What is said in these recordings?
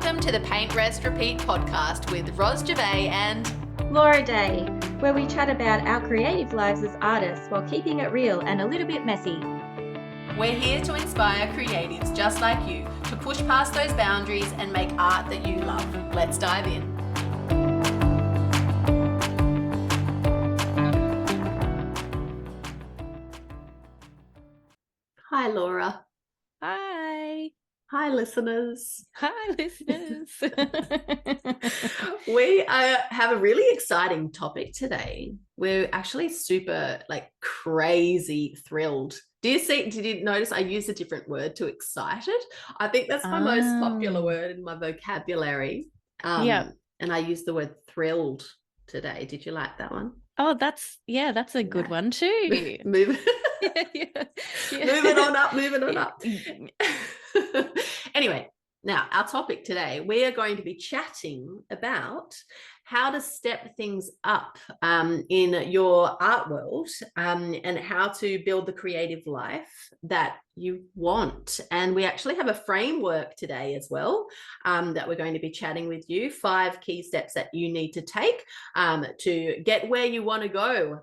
Welcome to the Paint, Rest, Repeat podcast with Ros Gervais and Laura Day, where we chat about our creative lives as artists while keeping it real and a little bit messy. we're here to inspire creatives just like you to push past those boundaries and make art that you love. Let's dive in. Hi, Laura. Hi. Hi, listeners. Hi, listeners. We have a really exciting topic today. We're actually super crazy thrilled. Did you notice I used a different word to excited? I think that's my most popular word in my vocabulary. Yeah. And I used the word thrilled today. Did you like that one? Oh, that's a good one too. Moving on up. Anyway, now our topic today, we are going to be chatting about how to step things up in your art world and how to build the creative life that you want. And we actually have a framework today as well that we're going to be chatting with you, 5 key steps that you need to take to get where you want to go.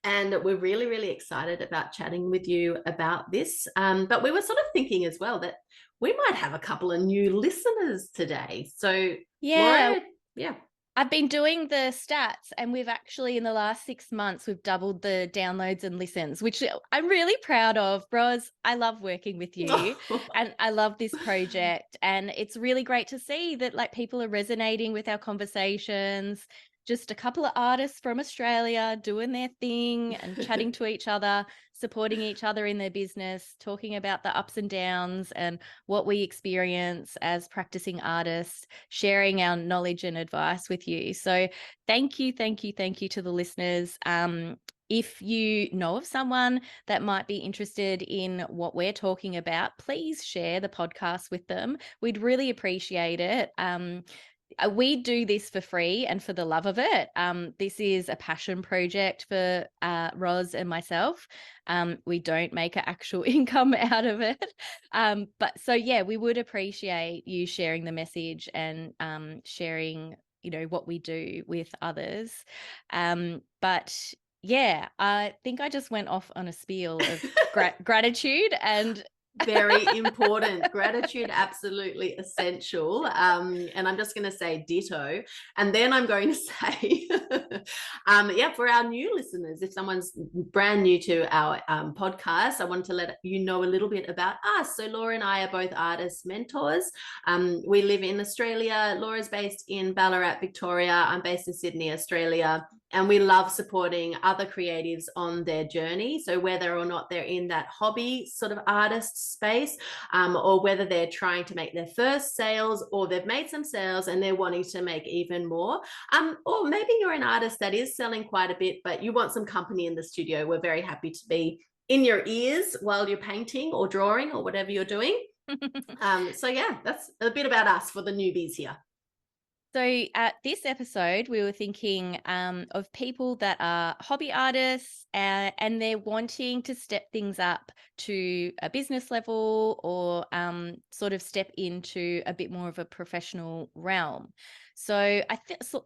And we're really, really excited about chatting with you about this. But we were sort of thinking as well that we might have a couple of new listeners today. So, Yeah. Laura, I've been doing the stats and we've actually, in the last 6 months, we've doubled the downloads and listens, which I'm really proud of. Bros, I love working with you and I love this project. And it's really great to see that people are resonating with our conversations. Just a couple of artists from Australia doing their thing and chatting to each other, supporting each other in their business, talking about the ups and downs and what we experience as practicing artists, sharing our knowledge and advice with you. So thank you to the listeners. If you know of someone that might be interested in what we're talking about, please share the podcast with them. We'd really appreciate it. We do this for free and for the love of it. This is a passion project for Ros and myself. We don't make an actual income out of it. But so, yeah, we would appreciate you sharing the message and sharing, what we do with others. But yeah, I think I just went off on a spiel of gratitude and very important. Gratitude, absolutely essential. And I'm just going to say ditto. And then I'm going to say, for our new listeners, if someone's brand new to our podcast, I want to let you know a little bit about us. So Laura and I are both artist mentors. We live in Australia. Laura's based in Ballarat, Victoria. I'm based in Sydney, Australia. And we love supporting other creatives on their journey. So whether or not they're in that hobby sort of artist space, or whether they're trying to make their first sales or they've made some sales and they're wanting to make even more, or maybe you're an artist that is selling quite a bit, but you want some company in the studio, we're very happy to be in your ears while you're painting or drawing or whatever you're doing. So yeah, that's a bit about us for the newbies here. So at this episode, we were thinking of people that are hobby artists and they're wanting to step things up to a business level or sort of step into a bit more of a professional realm. So I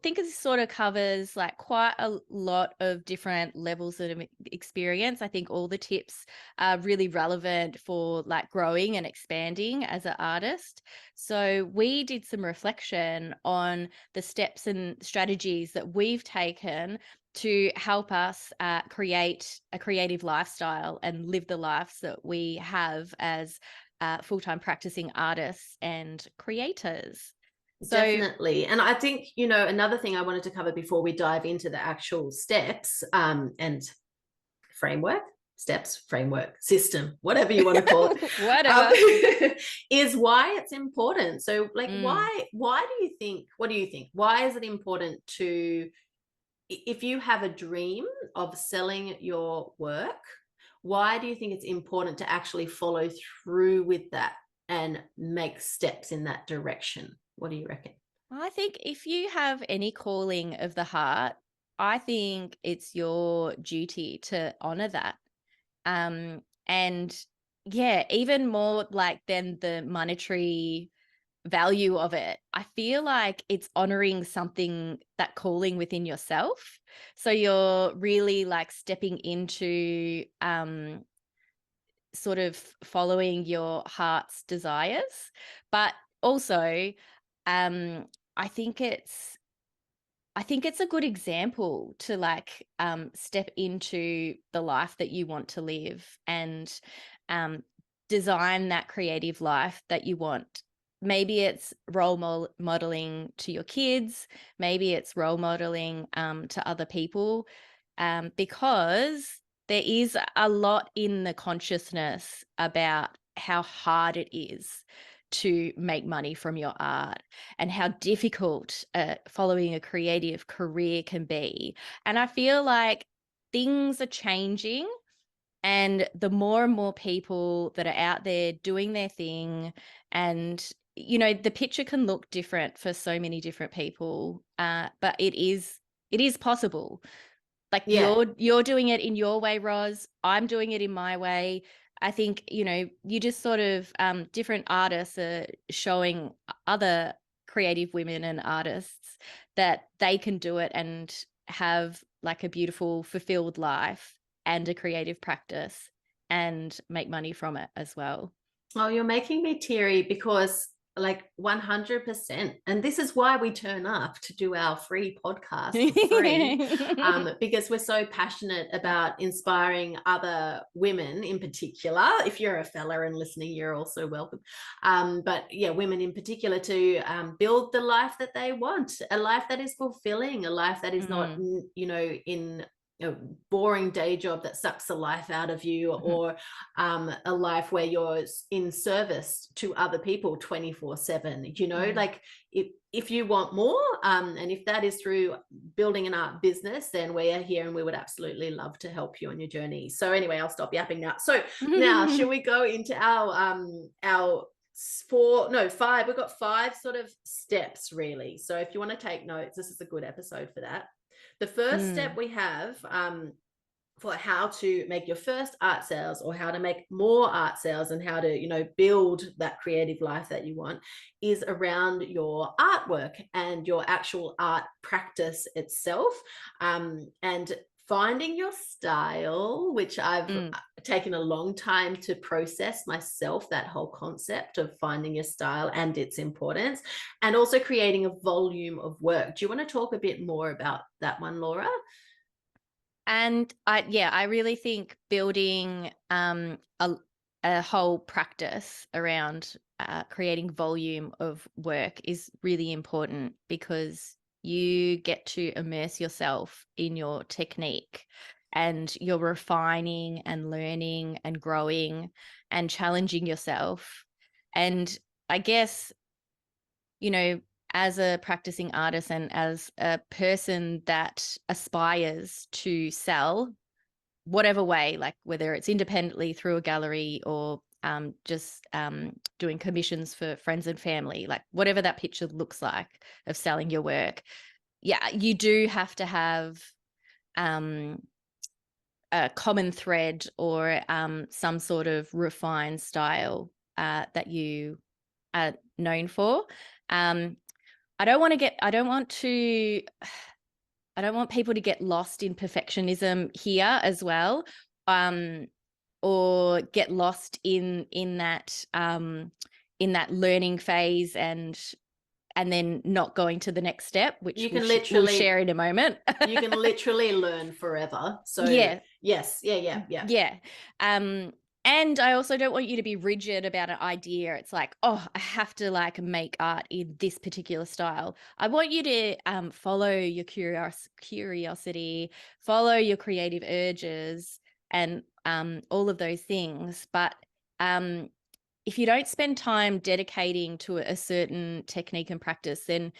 think this sort of covers quite a lot of different levels of experience. I think all the tips are really relevant for growing and expanding as an artist. So we did some reflection on the steps and strategies that we've taken to help us create a creative lifestyle and live the lives that we have as full-time practicing artists and creators. Definitely. And I think, another thing I wanted to cover before we dive into the actual steps and framework, system, whatever you want to call it, whatever, is why it's important. So why do you think, what do you think? Why is it important to, if you have a dream of selling your work, why do you think it's important to actually follow through with that and make steps in that direction? What do you reckon? I think if you have any calling of the heart, I think it's your duty to honor that. And yeah, even more than the monetary value of it, I feel like it's honoring something, that calling within yourself. So you're really like stepping into sort of following your heart's desires. But also, I think it's a good example to like step into the life that you want to live, and um, design that creative life that you want. Maybe it's role modeling to your kids. Maybe it's role modeling to other people, because there is a lot in the consciousness about how hard it is to make money from your art, and how difficult following a creative career can be. And I feel like things are changing, and the more and more people that are out there doing their thing, and the picture can look different for so many different people, but it is possible. Like Yeah. you're doing it in your way, Roz. I'm doing it in my way. I think, you just sort of different artists are showing other creative women and artists that they can do it and have like a beautiful, fulfilled life and a creative practice and make money from it as well. Oh, you're making me teary, because like 100%. And this is why we turn up to do our free podcast for free, because we're so passionate about inspiring other women in particular. If you're a fella and listening, you're also welcome. But yeah, women in particular, to build the life that they want, a life that is fulfilling, a life that is not, in a boring day job that sucks the life out of you, or a life where you're in service to other people 24/7. Like if you want more, and if that is through building an art business, then we are here and we would absolutely love to help you on your journey. So anyway, I'll stop yapping now. So now should we go into our five? We've got 5 sort of steps, really. So if you want to take notes, this is a good episode for that. The first step we have for how to make your first art sales, or how to make more art sales, and how to, build that creative life that you want, is around your artwork and your actual art practice itself, and finding your style, which I've taken a long time to process myself, that whole concept of finding your style and its importance, and also creating a volume of work. Do you want to talk a bit more about that one, Laura? And I really think building a whole practice around creating volume of work is really important, because you get to immerse yourself in your technique, and you're refining and learning and growing and challenging yourself. And I guess, as a practicing artist and as a person that aspires to sell whatever way, like whether it's independently through a gallery, or just doing commissions for friends and family, like whatever that picture looks like of selling your work, you do have to have a common thread, or some sort of refined style that you are known for. I don't want people to get lost in perfectionism here as well, or get lost in that learning phase, and then not going to the next step, which You can we'll share in a moment. You can literally learn forever. So yeah. Yes. Yeah. Yeah. And I also don't want you to be rigid about an idea. It's like, oh, I have to like make art in this particular style. I want you to follow your curiosity, follow your creative urges, and all of those things. But if you don't spend time dedicating to a certain technique and practice, then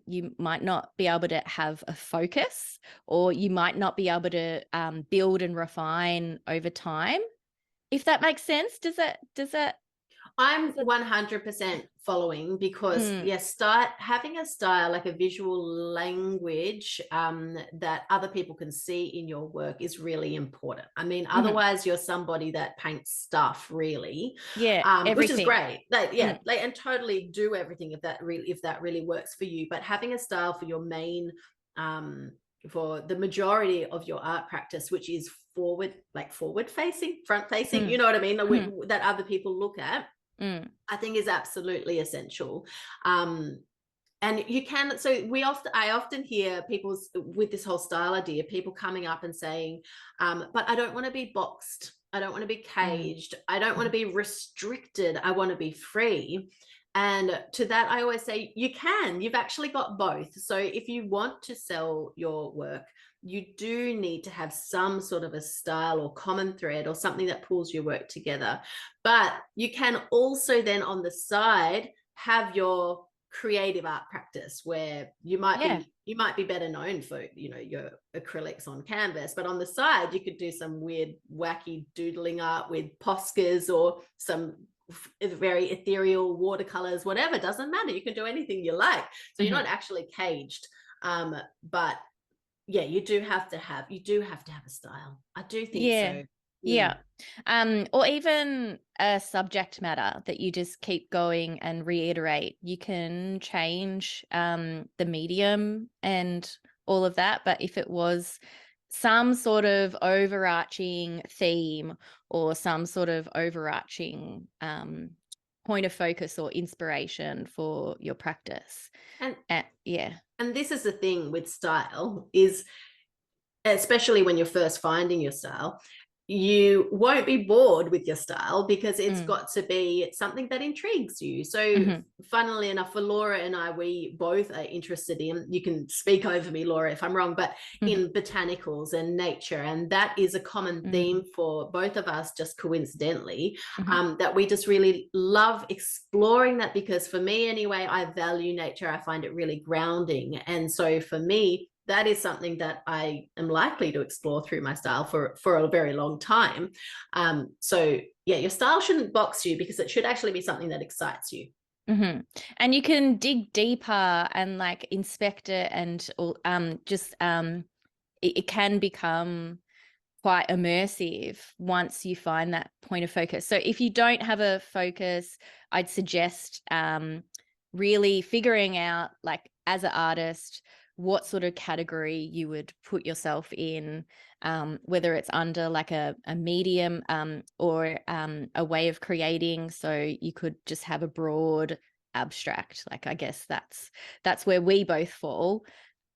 you might not be able to have a focus, or you might not be able to build and refine over time. If that makes sense. Does that? I'm 100% following, because start having a style, like a visual language that other people can see in your work, is really important. I mean, otherwise you're somebody that paints stuff, really. Which is great. And totally do everything if that really works for you. But having a style for your main for the majority of your art practice, which is forward facing, front facing, you know what I mean, that other people look at, I think is absolutely essential. And you can, so I often hear people with this whole style idea, people coming up and saying, but I don't want to be boxed. I don't want to be caged. I don't want to be restricted. I want to be free. And to that, I always say, you've actually got both. So if you want to sell your work, you do need to have some sort of a style or common thread or something that pulls your work together. But you can also then on the side have your creative art practice, where you might be better known for, your acrylics on canvas, but on the side you could do some weird wacky doodling art with Poscas or some very ethereal watercolors, whatever, doesn't matter. You can do anything you like. So you're not actually caged. But yeah, you do have to have a style. I do think so. Yeah. Or even a subject matter that you just keep going and reiterate. You can change the medium and all of that, but if it was some sort of overarching theme or some sort of overarching point of focus or inspiration for your practice. And this is the thing with style, is especially when you're first finding your style, you won't be bored with your style, because it's got to be something that intrigues you. So funnily enough, for Laura and I, we both are interested in, you can speak over me, Laura, if I'm wrong, but in botanicals and nature. And that is a common theme for both of us, just coincidentally, that we just really love exploring that, because for me anyway, I value nature. I find it really grounding. And so for me, that is something that I am likely to explore through my style for a very long time. So yeah, your style shouldn't box you, because it should actually be something that excites you. And you can dig deeper and like inspect it, and it can become quite immersive once you find that point of focus. So if you don't have a focus, I'd suggest really figuring out, like, as an artist, what sort of category you would put yourself in, whether it's under like a medium or a way of creating. So you could just have a broad abstract, like, I guess that's where we both fall.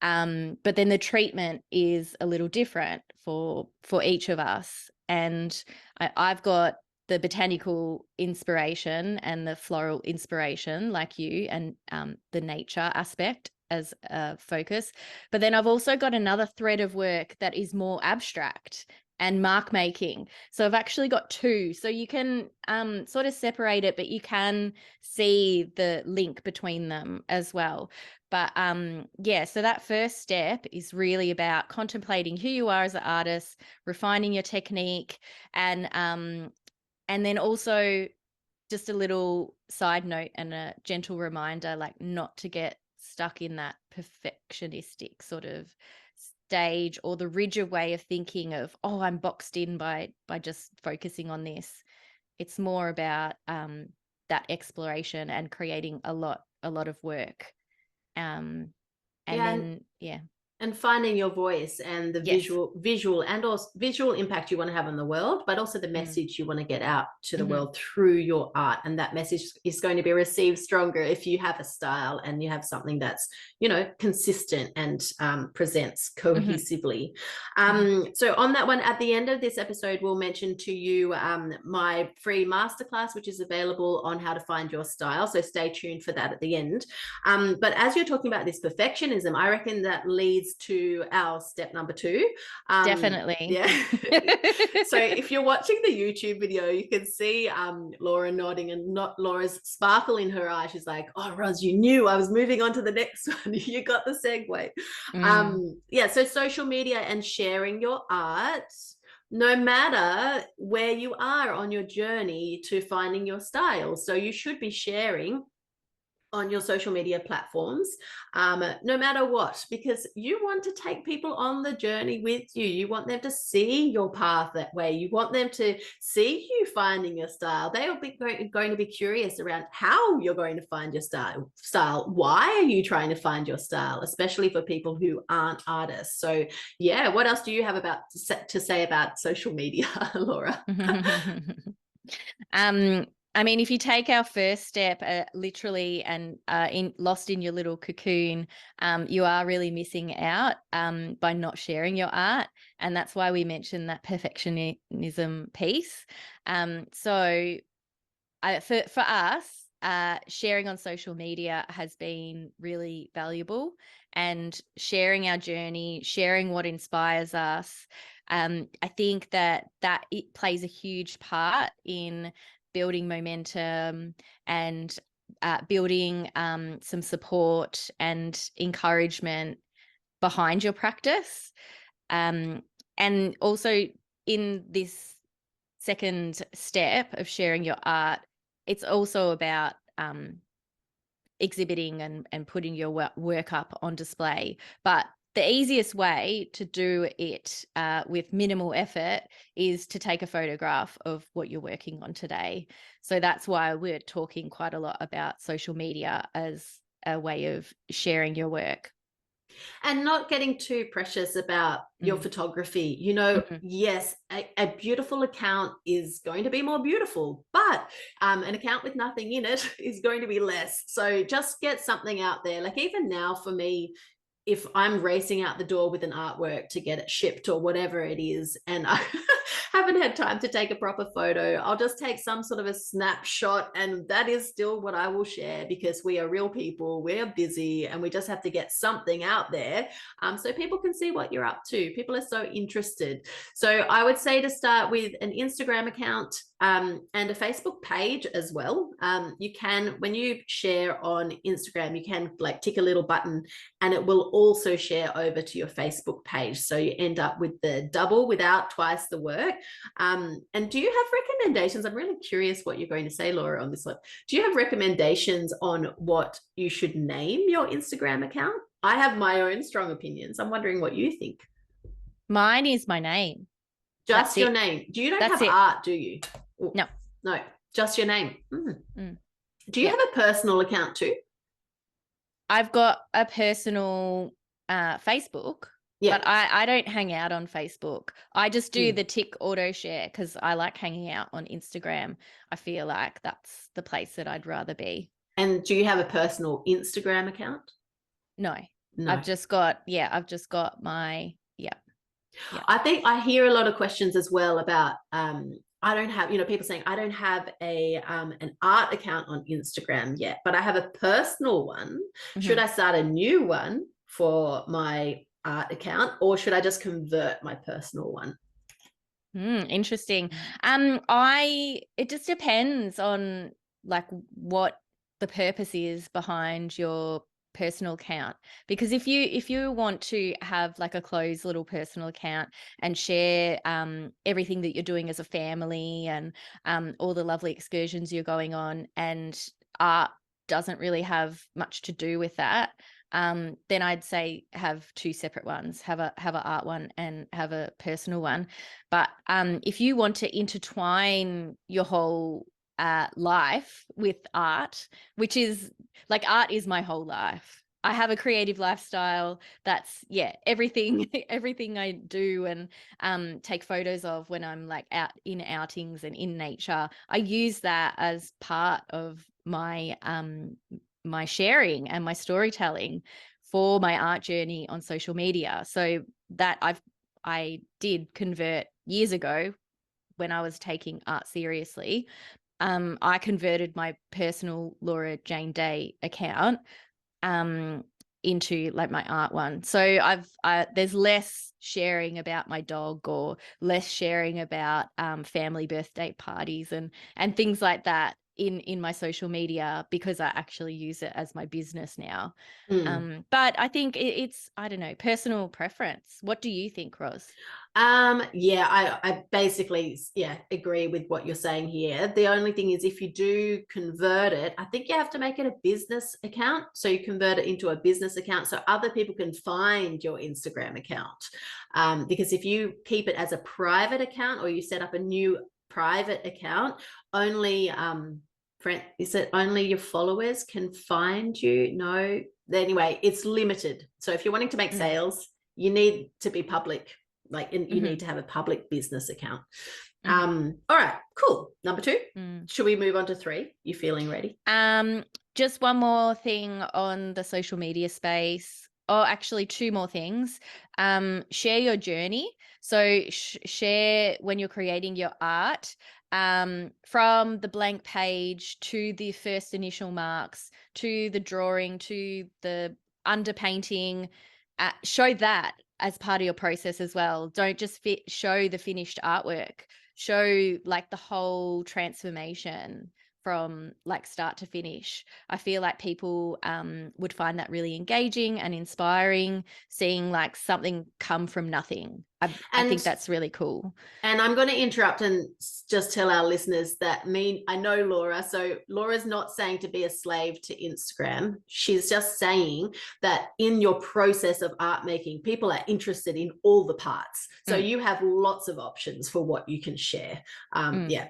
But then the treatment is a little different for each of us. And I've got the botanical inspiration and the floral inspiration like you, and the nature aspect as a focus. But then I've also got another thread of work that is more abstract and mark making. So I've actually got two. So you can sort of separate it, but you can see the link between them as well. But so that first step is really about contemplating who you are as an artist, refining your technique, and then also just a little side note and a gentle reminder, like, not to get stuck in that perfectionistic sort of stage, or the rigid way of thinking of, oh, I'm boxed in by just focusing on this. It's more about that exploration and creating a lot of work. And finding your voice and the visual and also visual impact you want to have on the world, but also the message you want to get out to the world through your art. And that message is going to be received stronger if you have a style and you have something that's, consistent and presents cohesively. So on that one, at the end of this episode, we'll mention to you my free masterclass, which is available on how to find your style. So stay tuned for that at the end. But as you're talking about this perfectionism, I reckon that leads to our step number 2. Definitely. Yeah. So if you're watching the YouTube video, you can see Laura nodding, and not Laura's sparkle in her eye. She's like, oh, Roz, you knew I was moving on to the next one. You got the segue. So social media and sharing your art. no matter where you are on your journey to finding your style. So you should be sharing on your social media platforms, no matter what, because you want to take people on the journey with you. You want them to see your path that way. You want them to see you finding your style. They will be going to be curious around how you're going to find your style. Why are you trying to find your style, especially for people who aren't artists? So yeah, what else do you have to say about social media, Laura? I mean, if you take our first step, literally, and lost in your little cocoon, you are really missing out by not sharing your art, and that's why we mentioned that perfectionism piece. So, for us, sharing on social media has been really valuable, and sharing our journey, sharing what inspires us. I think that it plays a huge part in building momentum and building some support and encouragement behind your practice. And also, in this second step of sharing your art, it's also about exhibiting and putting your work up on display. But the easiest way to do it with minimal effort is to take a photograph of what you're working on today. So that's why we're talking quite a lot about social media as a way of sharing your work. And not getting too precious about your photography. Yes, a beautiful account is going to be more beautiful, but an account with nothing in it is going to be less. So just get something out there. Like even now for me, if I'm racing out the door with an artwork to get it shipped or whatever it is, and I haven't had time to take a proper photo, I'll just take some sort of a snapshot, and that is still what I will share, because we are real people, we're busy, and we just have to get something out there so people can see what you're up to. People are so interested. So I would say to start with an Instagram account and a Facebook page as well. You can, when you share on Instagram, you can like tick a little button and it will also share over to your Facebook page. So you end up with the double without twice the work. And do you have recommendations? I'm really curious what you're going to say, Laura, on this one. Do you have recommendations on what you should name your Instagram account? I have my own strong opinions. I'm wondering what you think. Mine is my name. Just your name. You don't have art, do you? No. No, just your name. Do you have a personal account too? I've got a personal Facebook, but I don't hang out on Facebook. I just do the tick auto share because I like hanging out on Instagram. I feel like that's the place that I'd rather be. And do you have a personal Instagram account? No. I've just got my, yeah. I think I hear a lot of questions as well about, I don't have, people saying I don't have an art account on Instagram yet, but I have a personal one. Should I start a new one for my art account, or should I just convert my personal one? Interesting. It just depends on like what the purpose is behind your personal account, because if you want to have like a closed little personal account and share everything that you're doing as a family and all the lovely excursions you're going on, and art doesn't really have much to do with that, then I'd say have two separate ones. Have an art one and have a personal one. But if you want to intertwine your whole life with art, which is like, art is my whole life. I have a creative lifestyle. That's everything I do and take photos of when I'm like out in outings and in nature. I use that as part of my my sharing and my storytelling for my art journey on social media. So that I did convert years ago when I was taking art seriously. I converted my personal Laura Jane Day account into like my art one. So there's less sharing about my dog or less sharing about family birthday parties and things like that. in my social media because I actually use it as my business now. But I think it's, I don't know, personal preference. What do you think, Roz? Yeah, I basically, agree with what you're saying here. The only thing is, if you do convert it, I think you have to make it a business account. So you convert it into a business account so other people can find your Instagram account. Because if you keep it as a private account or you set up a new private account, only is it only your followers can find you? No. Anyway, it's limited. So if you're wanting to make sales, you need to be public. Like, you need to have a public business account. All right, cool. Number 2. Should we move on to 3? You feeling ready? Just one more thing on the social media space. Oh, actually 2 more things. Share your journey. So share when you're creating your art, from the blank page to the first initial marks, to the drawing, to the underpainting. Show that as part of your process as well. Don't just show the finished artwork. Show like the whole transformation from like start to finish. I feel like people would find that really engaging and inspiring, seeing like something come from nothing. I think that's really cool. And I'm going to interrupt and just tell our listeners that I know Laura. So Laura's not saying to be a slave to Instagram. She's just saying that in your process of art making, people are interested in all the parts. So you have lots of options for what you can share.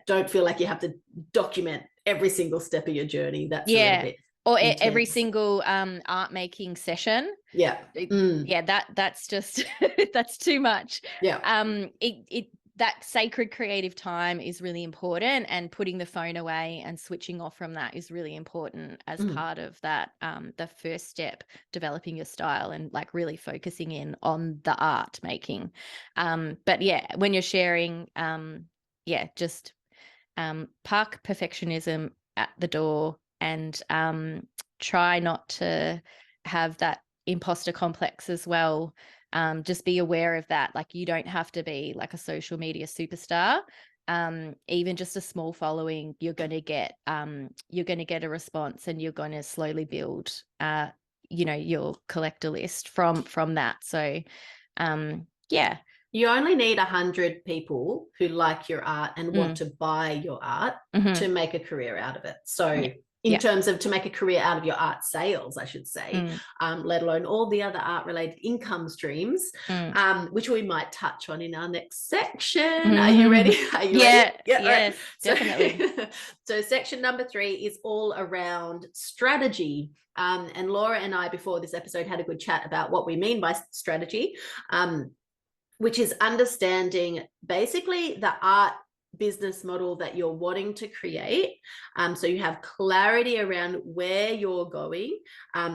Don't feel like you have to document every single step of your journey. That's a little bit or intense. every single art making session. That's just that's too much. That sacred creative time is really important, and putting the phone away and switching off from that is really important as part of that, the first step, developing your style and like really focusing in on the art making. But when you're sharing, just park perfectionism at the door, and try not to have that imposter complex as well. Just be aware of that. Like, you don't have to be like a social media superstar. Even just a small following, you're going to get a response, and you're going to slowly build your collector list from that. So you only need 100 people who like your art and want to buy your art to make a career out of it. So in terms of to make a career out of your art sales, I should say, let alone all the other art related income streams, which we might touch on in our next section. Are you ready? Are you ready? Yes, definitely. So section number 3 is all around strategy. And Laura and I, before this episode, had a good chat about what we mean by strategy, which is understanding basically the art business model that you're wanting to create. So you have clarity around where you're going,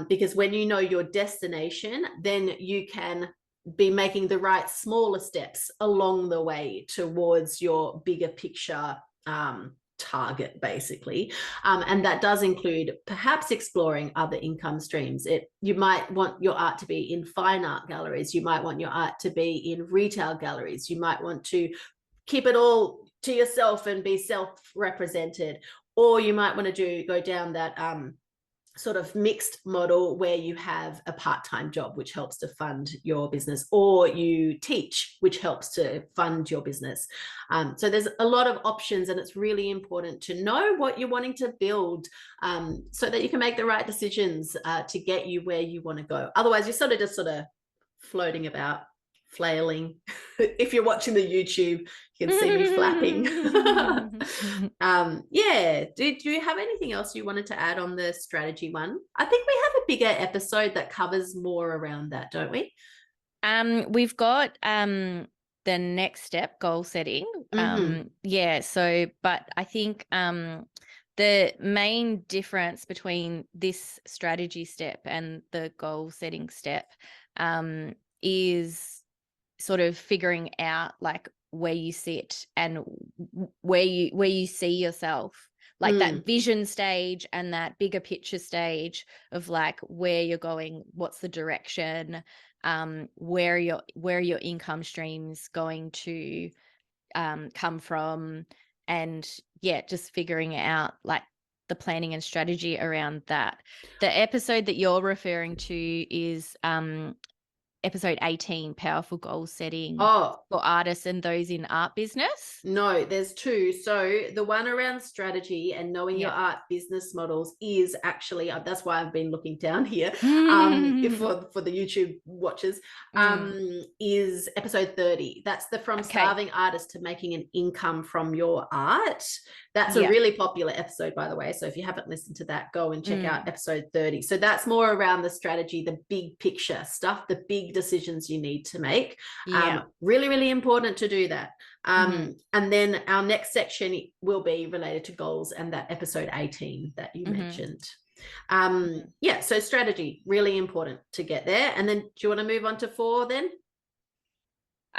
because when you know your destination, then you can be making the right smaller steps along the way towards your bigger picture target, basically. And that does include perhaps exploring other income streams. You might want your art to be in fine art galleries. You might want your art to be in retail galleries. You might want to keep it all to yourself and be self-represented, or you might want to go down that sort of mixed model where you have a part-time job which helps to fund your business, or you teach which helps to fund your business. So there's a lot of options, and it's really important to know what you're wanting to build, so that you can make the right decisions to get you where you want to go. Otherwise, you're sort of floating about, flailing. If you're watching the YouTube, you can see me flapping. Do you have anything else you wanted to add on the strategy one? I think we have a bigger episode that covers more around that, don't we? We've got the next step, goal setting. But I think the main difference between this strategy step and the goal setting step is sort of figuring out like where you sit and where you see yourself, like that vision stage and that bigger picture stage of like where you're going, what's the direction, where your income streams going to come from, and just figuring out like the planning and strategy around that. The episode that you're referring to is episode 18, powerful goal setting Oh, for artists and those in art business. no, there's two. So the one around strategy and knowing your art business models is actually, that's why I've been looking down here for the YouTube watchers, is episode 30. That's the from starving artist to making an income from your art. That's a really popular episode, by the way. So if you haven't listened to that, go and check out episode 30. So that's more around the strategy, the big picture stuff, the big decisions you need to make. Really, really important to do that. And then our next section will be related to goals and that episode 18 that you mentioned. So strategy, really important to get there. And then do you want to move on to 4 then?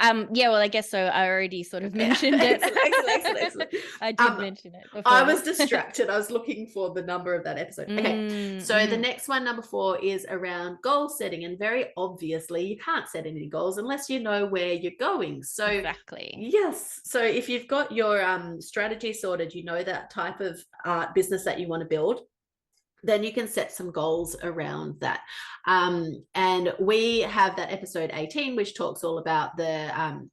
Well, I guess so. I already sort of mentioned it. Excellent. I did mention it before. I was distracted. I was looking for the number of that episode. Okay. So the next one, number 4, is around goal setting. And very obviously, you can't set any goals unless you know where you're going. So exactly. Yes. So if you've got your strategy sorted, you know that type of art business that you want to build, then you can set some goals around that. And we have that episode 18, which talks all about the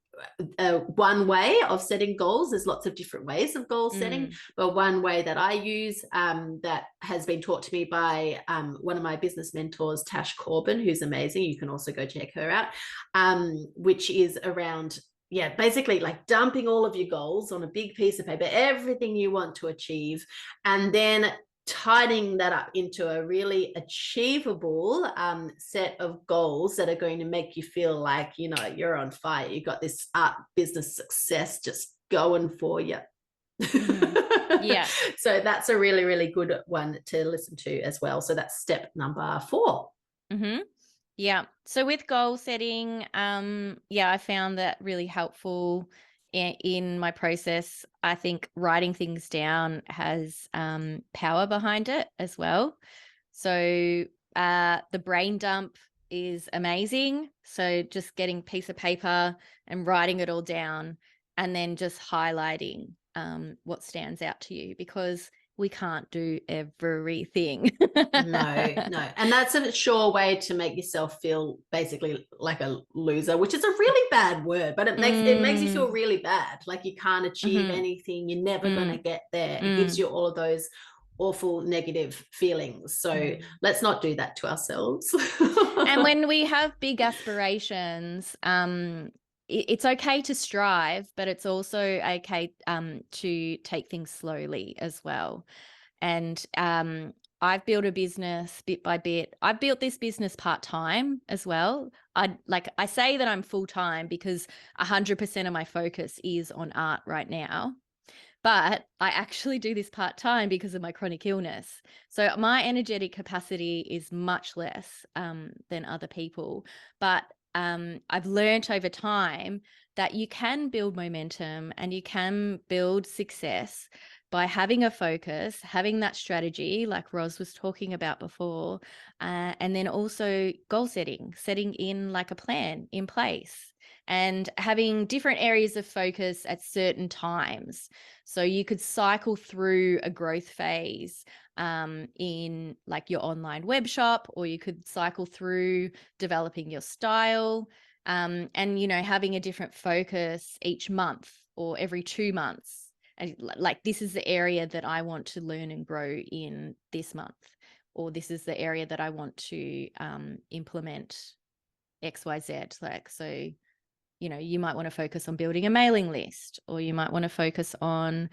one way of setting goals. There's lots of different ways of goal setting, but one way that I use that has been taught to me by one of my business mentors, Tash Corbin, who's amazing. You can also go check her out, which is around basically like dumping all of your goals on a big piece of paper, everything you want to achieve, and then tightening that up into a really achievable set of goals that are going to make you feel like, you know, you're on fire. You got this art business success just going for you. So that's a really, really good one to listen to as well. So that's step number 4. Yeah. So with goal setting, I found that really helpful in my process. I think writing things down has power behind it as well. So the brain dump is amazing. So just getting a piece of paper and writing it all down, and then just highlighting what stands out to you, because we can't do everything. No. And that's a sure way to make yourself feel basically like a loser, which is a really bad word, but it makes you feel really bad. Like you can't achieve anything. You're never going to get there. It gives you all of those awful negative feelings. So let's not do that to ourselves. And when we have big aspirations, it's okay to strive, but it's also okay to take things slowly as well. And I've built a business bit by bit. I've built this business part-time as well. I say that I'm full-time because 100% of my focus is on art right now. But I actually do this part-time because of my chronic illness. So my energetic capacity is much less than other people. But I've learned over time that you can build momentum and you can build success by having a focus, having that strategy like Roz was talking about before, and then also goal setting in like a plan in place, and having different areas of focus at certain times. So you could cycle through a growth phase in like your online web shop, or you could cycle through developing your style, and, you know, having a different focus each month or every 2 months. And like, this is the area that I want to learn and grow in this month, or this is the area that I want to implement XYZ. Like, so, you know, you might want to focus on building a mailing list, or you might want to focus on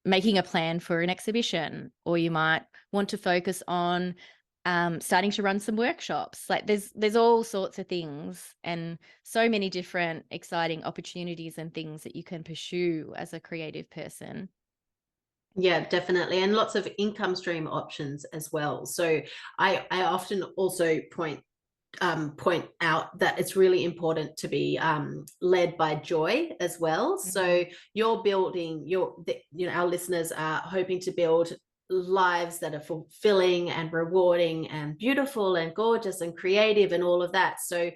making a plan for an exhibition, or you might want to focus on starting to run some workshops. Like there's all sorts of things, and so many different exciting opportunities and things that you can pursue as a creative person. Yeah, definitely. And lots of income stream options as well. So I often also point out that it's really important to be led by joy as well. So you're building our listeners are hoping to build lives that are fulfilling and rewarding and beautiful and gorgeous and creative and all of that. So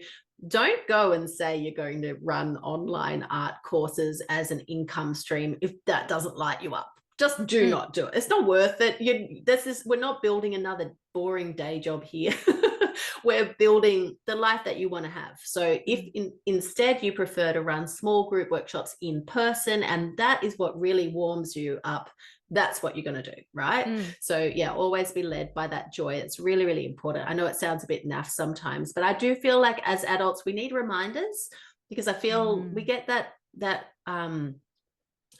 don't go and say you're going to run online art courses as an income stream if that doesn't light you up. Just do not do it. It's not worth it. We're not building another boring day job here. We're building the life that you want to have. So if instead you prefer to run small group workshops in person, and that is what really warms you up, that's what you're going to do, right? So yeah, always be led by that joy. It's really, really important. I know it sounds a bit naff sometimes, but I do feel like as adults, we need reminders, because I feel we get that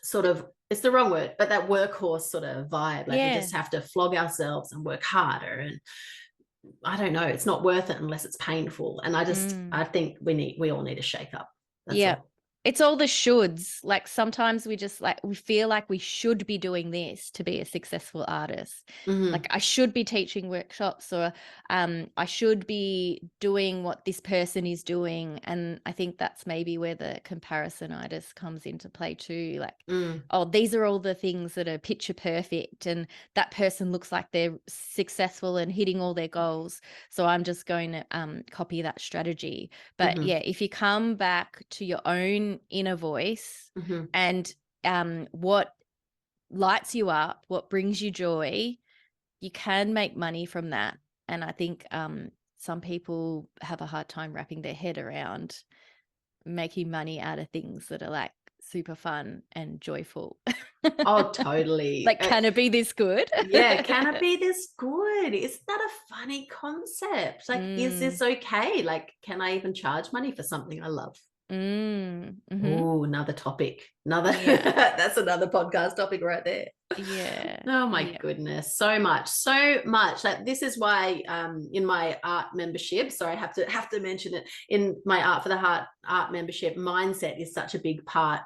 sort of, it's the wrong word, but that workhorse sort of vibe. Like we just have to flog ourselves and work harder. And I don't know, it's not worth it unless it's painful. And I think we all need a shake up. That's all. It's all the shoulds. Like sometimes we feel like we should be doing this to be a successful artist. Like I should be teaching workshops, or I should be doing what this person is doing. And I think that's maybe where the comparisonitis comes into play too. Like, oh, these are all the things that are picture perfect, and that person looks like they're successful and hitting all their goals. So I'm just going to copy that strategy. But yeah, if you come back to your own inner voice and what lights you up, what brings you joy, you can make money from that. And I think some people have a hard time wrapping their head around making money out of things that are like super fun and joyful. Oh, totally. Like, can it be this good? Yeah, can it be this good? Isn't that a funny concept? Like, is this okay? Like, can I even charge money for something I love? Oh, another topic. That's another podcast topic right there. Yeah. Oh my goodness, so much. Like, this is why in my art membership, so I have to mention it, in my Art for the Heart art membership, mindset is such a big part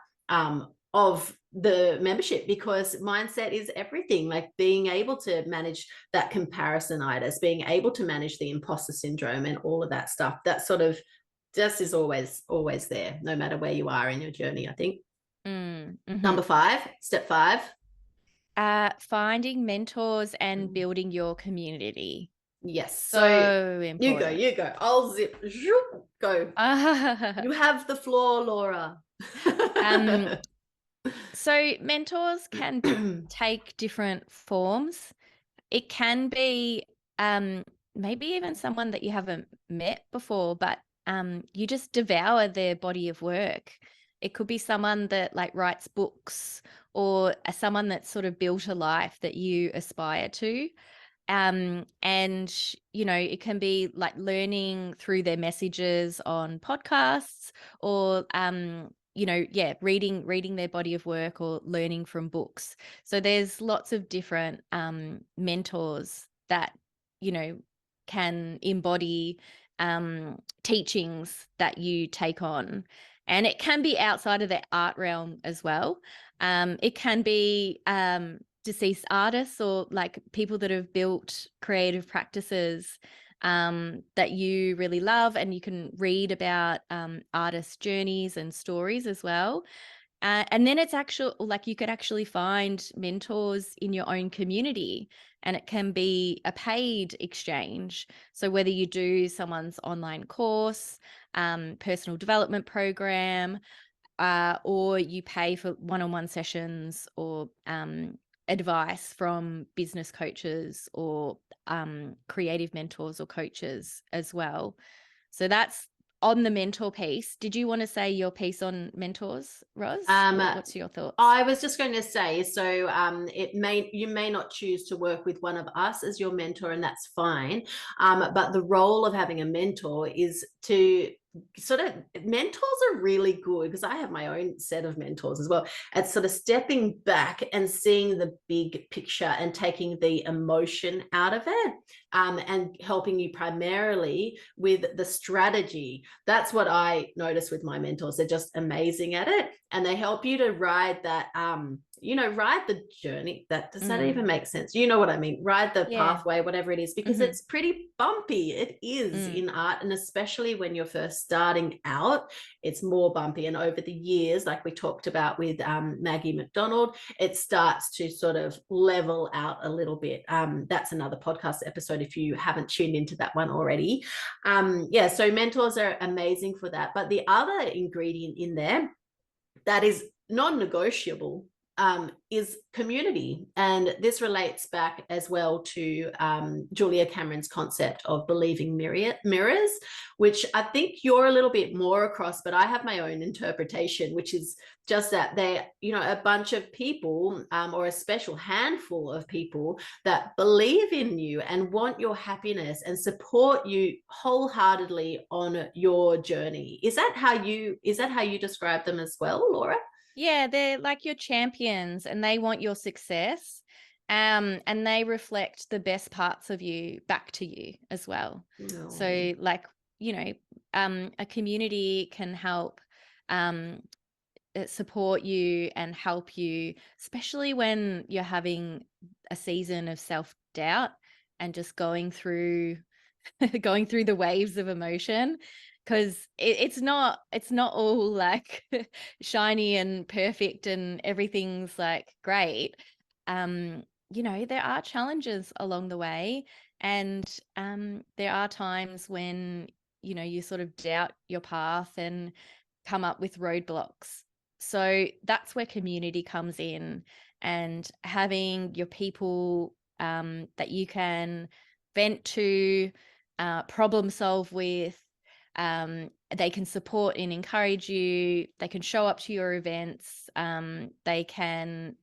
of the membership, because mindset is everything. Like being able to manage that comparisonitis, being able to manage the imposter syndrome and all of that stuff, that sort of just is always there, no matter where you are in your journey, I think. Step 5. Finding mentors and building your community. Yes. So important. You go. I'll zip. Go. You have the floor, Laura. So mentors can take different forms. It can be maybe even someone that you haven't met before, but you just devour their body of work. It could be someone that like writes books, or someone that's sort of built a life that you aspire to. And you know, it can be like learning through their messages on podcasts, or you know, reading their body of work, or learning from books. So there's lots of different mentors that, you know, can embody teachings that you take on. And it can be outside of the art realm as well. It can be deceased artists, or like people that have built creative practices that you really love, and you can read about artists' journeys and stories as well. And then it's actual, like you could actually find mentors in your own community, and it can be a paid exchange. So whether you do someone's online course, personal development program, or you pay for one-on-one sessions, or advice from business coaches, or creative mentors or coaches as well. So that's on the mentor piece. Did you want to say your piece on mentors, Roz? What's your thoughts? I was just going to say, so you may not choose to work with one of us as your mentor, and that's fine. But the role of having a mentor is to sort of, mentors are really good, because I have my own set of mentors as well, at sort of stepping back and seeing the big picture and taking the emotion out of it, and helping you primarily with the strategy. That's what I notice with my mentors. They're just amazing at it, and they help you to ride that ride the journey. Does that even make sense? You know what I mean? Ride the pathway, whatever it is, because it's pretty bumpy. It is in art, and especially when you're first starting out, it's more bumpy. And over the years, like we talked about with Maggie McDonald, it starts to sort of level out a little bit. That's another podcast episode if you haven't tuned into that one already. So mentors are amazing for that. But the other ingredient in there that is non-negotiable is community. And this relates back as well to Julia Cameron's concept of believing mirrors, which I think you're a little bit more across, but I have my own interpretation, which is just that they're, a bunch of people or a special handful of people that believe in you and want your happiness and support you wholeheartedly on your journey. Is that how you describe them as well, Laura? Yeah, they're like your champions and they want your success. And they reflect the best parts of you back to you as well. No. So like, a community can help support you and help you, especially when you're having a season of self-doubt and just going through the waves of emotion, because it's not all like shiny and perfect and everything's like great. There are challenges along the way, and there are times when you sort of doubt your path and come up with roadblocks. So that's where community comes in, and having your people that you can vent to, problem solve with. They can support and encourage you. They can show up to your events. They can,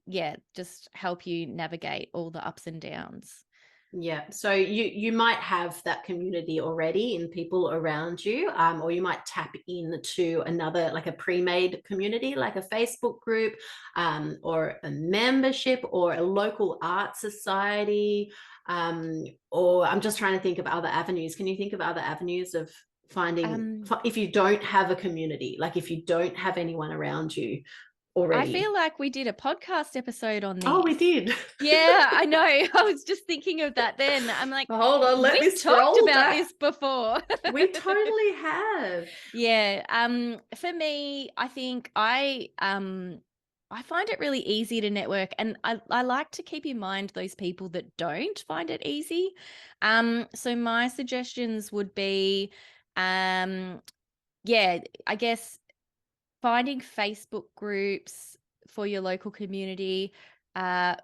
just help you navigate all the ups and downs. Yeah. So you might have that community already in people around you, or you might tap into another, like a pre-made community, like a Facebook group, or a membership, or a local art society, or I'm just trying to think of other avenues. Can you think of other avenues of finding, if you don't have a community, like if you don't have anyone around you already? I feel like we did a podcast episode on this. Oh, we did. Yeah, I know. I was just thinking of that then. I'm like, hold on, let me scroll talked about back. this before. We totally have. Yeah. For me, I think I find it really easy to network, and I like to keep in mind those people that don't find it easy. So my suggestions would be, I guess finding Facebook groups for your local community,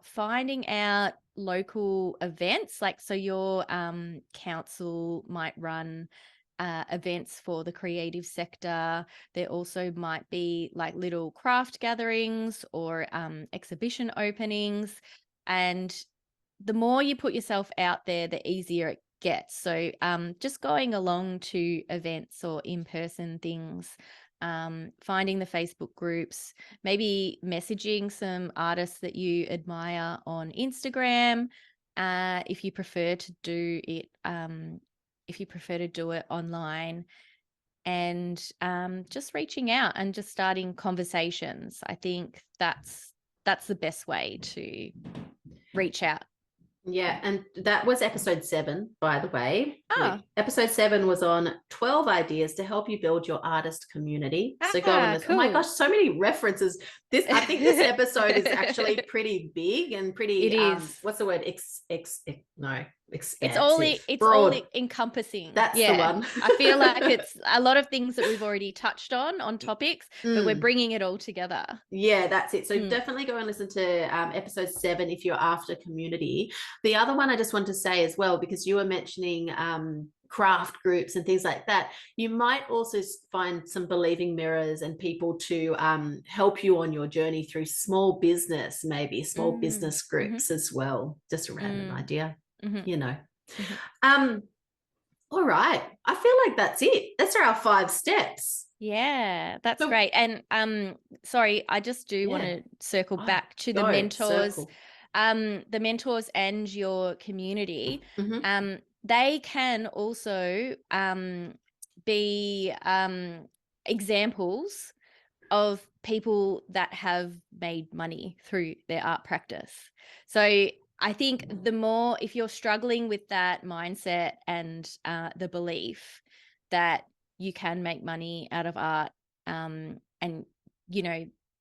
finding out local events, like so your council might run events for the creative sector. There also might be like little craft gatherings or exhibition openings. And the more you put yourself out there, the easier it gets. So just going along to events or in-person things, finding the Facebook groups, maybe messaging some artists that you admire on Instagram, if you prefer to do it, online, and just reaching out and just starting conversations. I think that's the best way to reach out. Yeah, and that was episode 7, by the way. Oh. Episode 7 was on 12 ideas to help you build your artist community. So go and listen. Cool. Oh my gosh, so many references. I think this episode is actually pretty big and pretty. It is. What's the word? Expansive. It's all encompassing. That's the one. I feel like it's a lot of things that we've already touched on topics, but we're bringing it all together. Yeah, that's it. So definitely go and listen to episode 7 if you're after community. The other one I just want to say as well, because you were mentioning craft groups and things like that, you might also find some believing mirrors and people to help you on your journey through small business, maybe small business groups as well. Just a random idea. All right, I feel like that's it. That's our 5 steps. Yeah, that's great. And sorry, I just do want to circle back to the mentors. The mentors and your community, they can also be examples of people that have made money through their art practice. So I think the more, if you're struggling with that mindset and the belief that you can make money out of art, and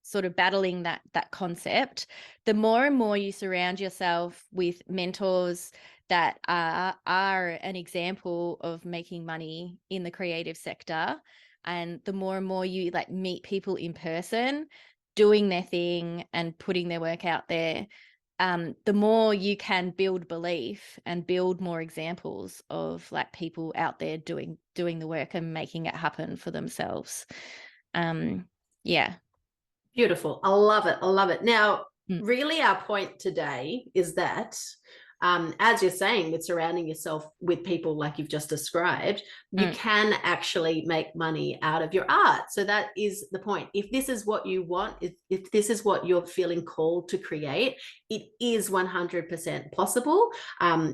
sort of battling that concept, the more and more you surround yourself with mentors that are an example of making money in the creative sector, and the more and more you like meet people in person, doing their thing and putting their work out there, the more you can build belief and build more examples of like people out there doing the work and making it happen for themselves. Yeah. Beautiful. I love it. I love it. Now, Mm. really our point today is that as you're saying, with surrounding yourself with people like you've just described, you can actually make money out of your art. So that is the point. If this is what you want, if this is what you're feeling called to create, it is 100% possible.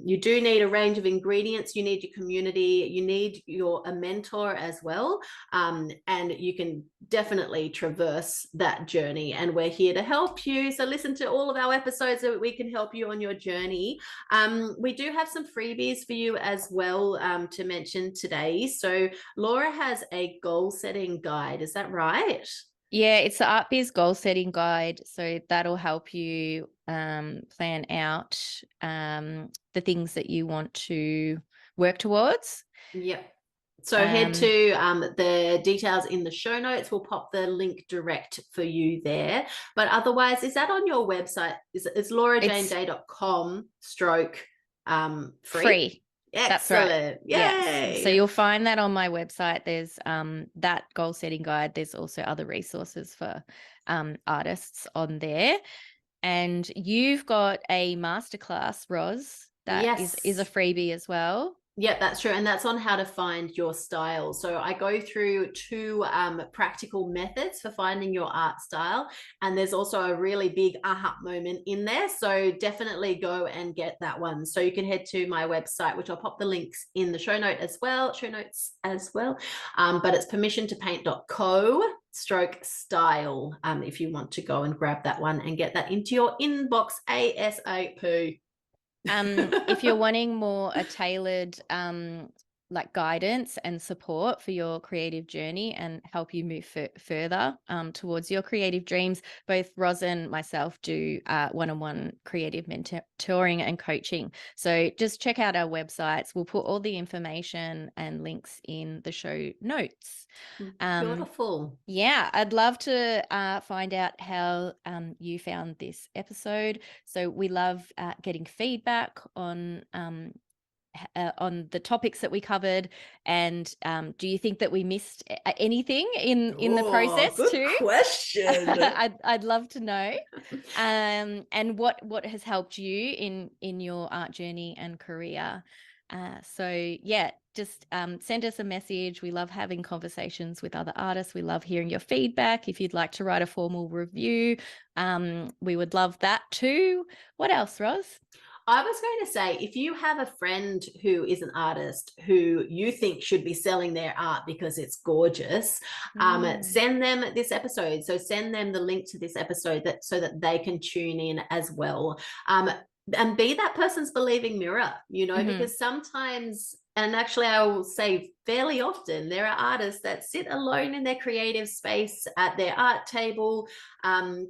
You do need a range of ingredients. You need your community. You need a mentor as well. And you can definitely traverse that journey. And we're here to help you. So listen to all of our episodes so that we can help you on your journey. We do have some freebies for you as well to mention today. So Laura has a goal setting guide. Is that right? Yeah, it's the Art Biz goal setting guide. So that'll help you plan out the things that you want to work towards. Yep. So head to the details in the show notes. We'll pop the link direct for you there. But otherwise, is that on your website? It's laurajaneday.com free? Excellent. That's right. Yay. Yes. So you'll find that on my website. There's that goal setting guide. There's also other resources for artists on there. And you've got a masterclass, Roz, that is a freebie as well. Yeah, that's true. And that's on how to find your style. So I go through 2 practical methods for finding your art style. And there's also a really big aha moment in there. So definitely go and get that one. So you can head to my website, which I'll pop the links in the show notes as well. But it's permissiontopaint.co/style if you want to go and grab that one and get that into your inbox ASAP. If you're wanting more a tailored like guidance and support for your creative journey and help you move further towards your creative dreams, both Roz and myself do one-on-one creative mentoring and coaching. So just check out our websites. We'll put all the information and links in the show notes. Beautiful. Yeah, I'd love to find out how you found this episode. So we love getting feedback on the topics that we covered. And do you think that we missed anything in the process good too? Question. I'd love to know. And what has helped you in your art journey and career. So yeah, just send us a message. We love having conversations with other artists. We love hearing your feedback. If you'd like to write a formal review, we would love that too. What else, Roz? I was going to say, if you have a friend who is an artist who you think should be selling their art because it's gorgeous, send them this episode. So send them the link to this episode so that they can tune in as well. And be that person's believing mirror, because sometimes, and actually I will say fairly often, there are artists that sit alone in their creative space at their art table,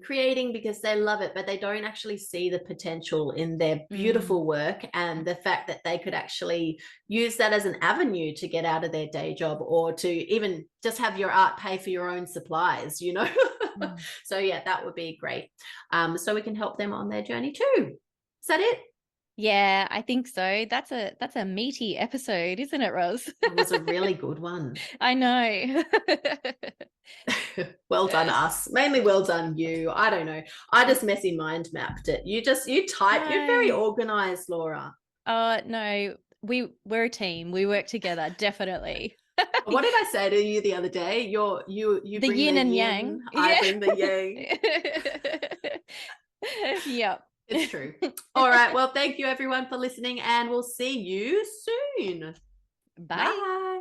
creating because they love it, but they don't actually see the potential in their beautiful work and the fact that they could actually use that as an avenue to get out of their day job or to even just have your art pay for your own supplies, So yeah, that would be great. So we can help them on their journey too. Is that it? Yeah, I think so. That's a meaty episode, isn't it, Roz? It was a really good one. I know. Well done us. Mainly well done you. I don't know. I just messy mind mapped it. You typed. You're very organized, Laura. No, we're a team. We work together, definitely. What did I say to you the other day? You the bring yin the and yin, yang. I bring the yang. Yep. It's true. All right. Well, thank you everyone for listening, and we'll see you soon. Bye. Bye.